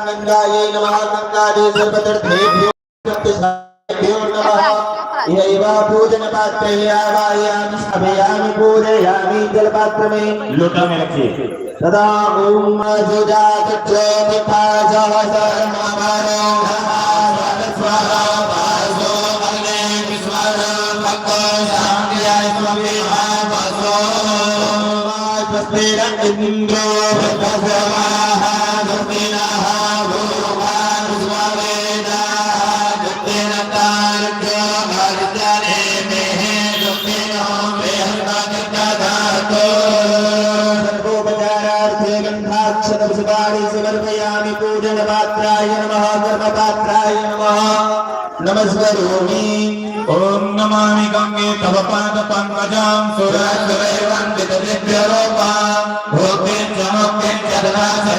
गंगायै नमः गंगादे सर्वतीर्थेभ्यो नमः यैवा पूजन पात्रे आवाहयामि स्थापयामि पूजयामि जलपात्र में लोटा में रखिए। तदा ओम सुजात चोतिपासः सर्वमनो स्वाहा वासो अग्ने विस्मर भक्तो शान्त्याय स्वाहा वासो स्वस्तिर इंद्रो भद्रस्वाहा स्वस्तिनः भूवान् स्ववेदाः स्वस्तिन तार्क्यो भर्जने मेहे स्वस्तिनो मेहर्मगदातो सर्वोपचारार्थे गन्धाक्षतपुष्पाणि समर्पयामि पूजन पात्राय नमः कर्मपात्राय नमः नमस्करोमि। ओम नमामि गंगे तव पाद पंकजं सुरासुरैवन्दितदिव्यरूपां भूतिं च मुक्तिं च ददासि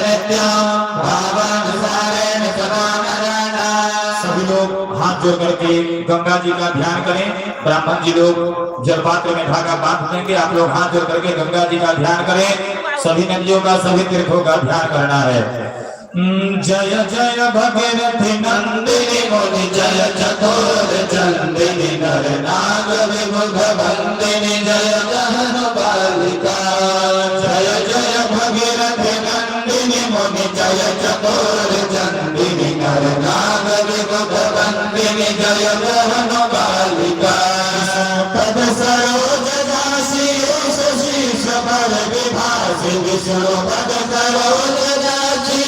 भावानुसारेण सदा नराणां। सभी लोग हाथ जोड़ करके गंगा जी का ध्यान करें। ब्राह्मण जी लोग जलपात्र में धागा बांध देंगे। आप लोग हाथ जोड़ करके गंगा जी का ध्यान करें। सभी नदियों का सभी तीर्थों का ध्यान करना है। जय जय भगीरथी नंदिनी मुनि जय चतुर चंदिनी नर नाग विमुख वंदिनी जय जहनु बालिका जय जय भगीरथी नंदिनी मुनि जय चतुर चंदिनी नर नाग विमुख वंदिनी जय जहनु बालिका पद सरोज दासी शीश पर विभासी विष्णु पद सरोज दासी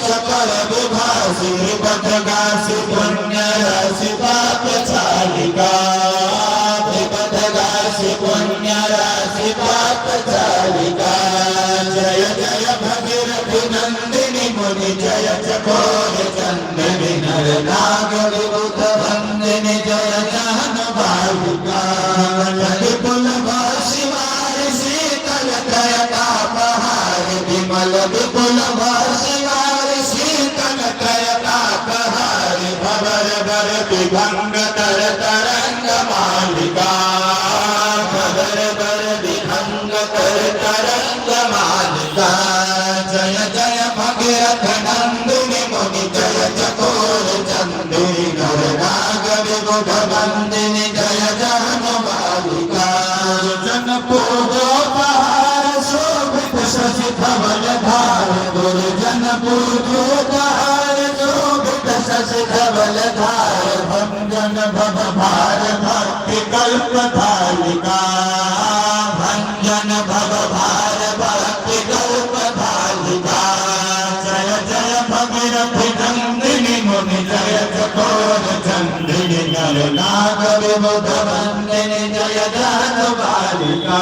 सकल विभासी पथगासी पुण्य राशि पाप चालिका पथगासी पुण्य राशि पाप चालिका जय जय भगीरथी नंदिनी मुनि जय चकोर चंदिनी नर नाग विमुख वंदिनी जय जहन बालिका विपुल वासी शीतल कय तापहार विमल विपुल वासी भंग तर तरंग मालिका भवर बर विभंग तर तरंग मालिका जय जय भगीरथ नंदिनी मुनि जय चकोर चंदिनी नर नाग विमुख वंदिनी जय जहनु बालिका जन पूजोपहार शोभित शशि धवल धार दुर्जन पूजोपहार शोभित शशि धवल धार भंजन भव भार भक्ति कल्प धालिका भंजन भव भार भक्ति कल्प धालिका जय जय भगीरथी नंदिनी मुनि जय चकोर चंदिनी नर नाग विमुख वंदिनी जय जहनु बालिका।